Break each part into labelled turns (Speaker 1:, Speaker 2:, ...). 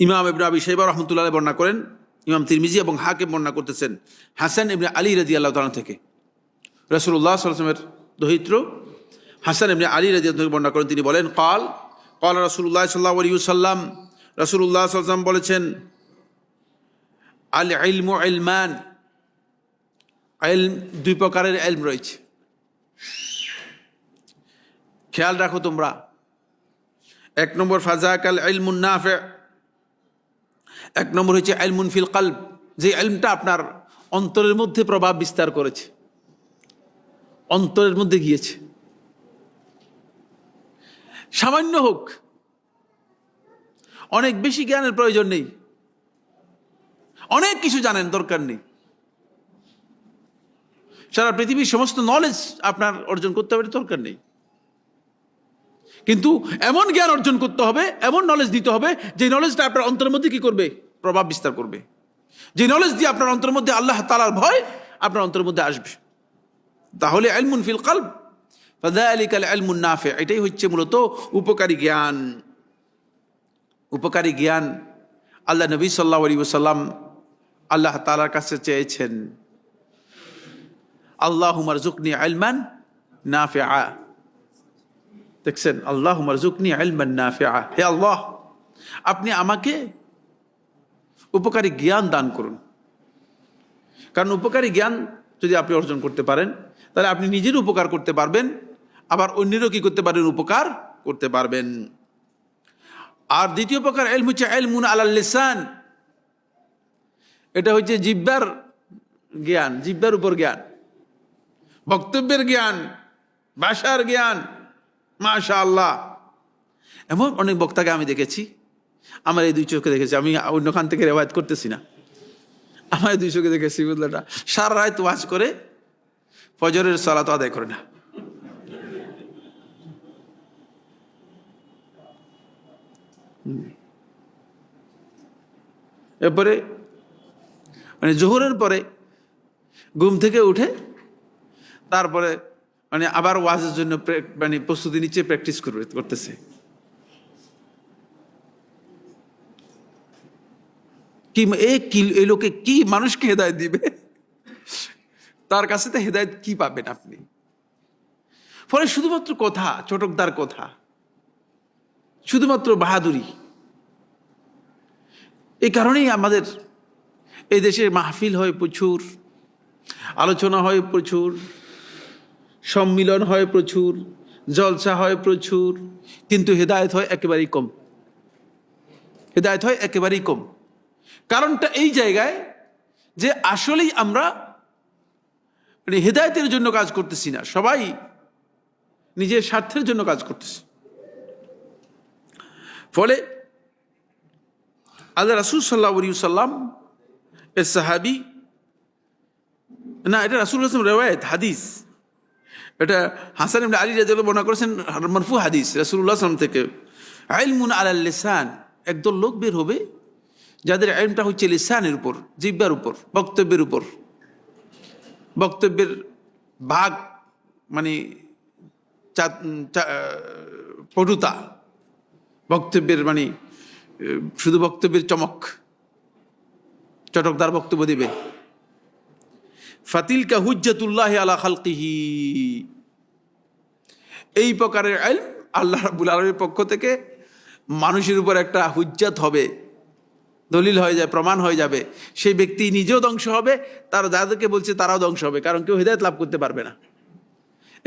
Speaker 1: ইমাম ইবনে আবি শাইবা রাহমাতুল্লাহ আলাইহি বর্ণনা করেন, ইমাম তিরমিজি এবং হাকিম বর্ণনা করতেছেন হাসান ইবনে আলী রাদিয়াল্লাহু তাআলা থেকে, রাসূলুল্লাহ সাল্লাল্লাহু আলাইহি ওয়াসাল্লামের দহিত্র হাসান ইবনে আলী রাদিয়াল্লাহু তাআলা বর্ণনা করেন, তিনি বলেন ক্বাল রাসূলুল্লাহ সাল্লাল্লাহু আলাইহি ওয়াসাল্লাম, রাসূলুল্লাহ সাল্লাল্লাহু আলাইহি ওয়াসাল্লাম বলেছেন আল ইলমু ইলমান, ইলম দুই প্রকারের ইলম রয়েছে, খেয়াল রাখো তোমরা। এক নম্বর ফাযাকাল ইলমুন নাফি', এক নম্বর হচ্ছে ইলমুন ফিল কলব, যে ইলমটা আপনার অন্তরের মধ্যে প্রভাব বিস্তার করেছে, অন্তরের মধ্যে গিয়েছে, সামান্য হোক, অনেক বেশি জ্ঞানের প্রয়োজন নেই, অনেক কিছু জানেন দরকার নেই, সারা পৃথিবীর সমস্ত নলেজ আপনার অর্জন করতে হবে দরকার নেই, কিন্তু এমন জ্ঞান অর্জন করতে হবে, এমন নলেজ দিতে হবে যে নলেজটা আপনার অন্তরের মধ্যে কি করবে, প্রভাব বিস্তার করবে, যে নলেজ দিয়ে আপনার অন্তরের মধ্যে আল্লাহ তাআলার ভয় আপনার অন্তরের মধ্যে আসবে, তাহলে ইলমুন ফিল কলব ফাযালিকাল ইলমুন নাফি', এটাই হচ্ছে মূলত উপকারী জ্ঞান। উপকারী জ্ঞান আল্লাহ নবী সাল্লাল্লাহু আলাইহি ওয়াসাল্লাম আল্লাহ তাআলার কাছে চেয়েছেন, আল্লাহুম্মা রযুকনি ইলমান নাফি'a, দেখছেন, আল্লাহুম্মা রযুকনি ইলমান নাফি'a, হে আল্লাহ আপনি আমাকে উপকারী জ্ঞান দান করুন। কারণ উপকারী জ্ঞান যদি আপনি অর্জন করতে পারেন তাহলে আপনি নিজের উপকার করতে পারবেন, আবার অন্যেরও কি করতে পারবেন, উপকার করতে পারবেন। আর দ্বিতীয় প্রকার ইলম হচ্ছে ইলমুন আলাল লিসান, এটা হচ্ছে জিহ্বার জ্ঞান, জিহ্বার উপর জ্ঞান, বক্তব্যের জ্ঞান, ভাষার জ্ঞান। মাশাআল্লাহ, এমন অনেক বক্তাকে আমি দেখেছি, আমার এই দুই চোখে দেখেছি, আমি অন্য খান থেকে রেওয়ায়াত করতেছি না, আমার দুই চোখে দেখেছি, বুঝলেন না, সারা রাত ওয়াজ করে ফজরের সালাত আদায় করে না। এরপরে মানে জোহরের পরে ঘুম থেকে উঠে তারপরে মানে আবার ওয়াজের জন্য মানে প্রস্তুতি নিচ্ছে, প্র্যাকটিস করতেছে। কি এই লোকে কি মানুষকে হেদায়েত দিবে, তার কাছে তো হেদায়েত কি পাবেন আপনি? ফলে শুধুমাত্র কথা, চটকদার কথা, শুধুমাত্র বাহাদুরি। এই কারণেই আমাদের এই দেশে মাহফিল হয় প্রচুর, আলোচনা হয় প্রচুর, সম্মিলন হয় প্রচুর, জলসা হয় প্রচুর, কিন্তু হেদায়েত হয় একেবারেই কম, হেদায়েত হয় একেবারেই কম। কারণটা এই জায়গায় যে আসলেই আমরা মানে হেদায়েতের জন্য কাজ করতেছি না, সবাই নিজের স্বার্থের জন্য কাজ করতেছে। ফলে আল্লাহ রাসূল সাল্লাল্লাহু আলাইহি ওয়াসাল্লাম এর সাহাবী, না এটা রাসূলুল্লাহ সাল্লাল্লাহু আলাইহি ওয়াসাল্লাম রিওয়ায়াত, হাদিস, এটা হাসান ইবনে আলী রাদিয়াল্লাহু বর্ণনা করেছেন, মারফু হাদিস রাসূলুল্লাহ সাল্লাল্লাহু আলাইহি ওয়াসাল্লাম থেকে। ইলমুন আলাল লিসান, একদল লোক বের হবে যাদের ইলমটা হচ্ছে লিসানের উপর, জিহ্বার উপর, বক্তব্যের উপর, বক্তব্যের ভাগ মানে পটুতা, বক্তব্যের মানে শুধু বক্তব্যের চমক, চটকদার বক্তব্য দিবে। ফাতিলকা হুজ্জাতুল্লাহি আলা খালকিহি, এই প্রকারের ইলম আল্লাহ রাব্বুল আলামিনের পক্ষ থেকে মানুষের উপর একটা হুজ্জাত হবে, দলিল হয়ে যায়, প্রমাণ হয়ে যাবে। সেই ব্যক্তি নিজেও ধ্বংস হবে, তার যাদেরকে বলছে তারাও ধ্বংস হবে, কারণ কেউ হেদায়েত লাভ করতে পারবে না,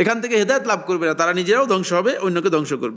Speaker 1: এখান থেকে হেদায়েত লাভ করবে না, তারা নিজেরাও ধ্বংস হবে, অন্যকে ধ্বংস করবে।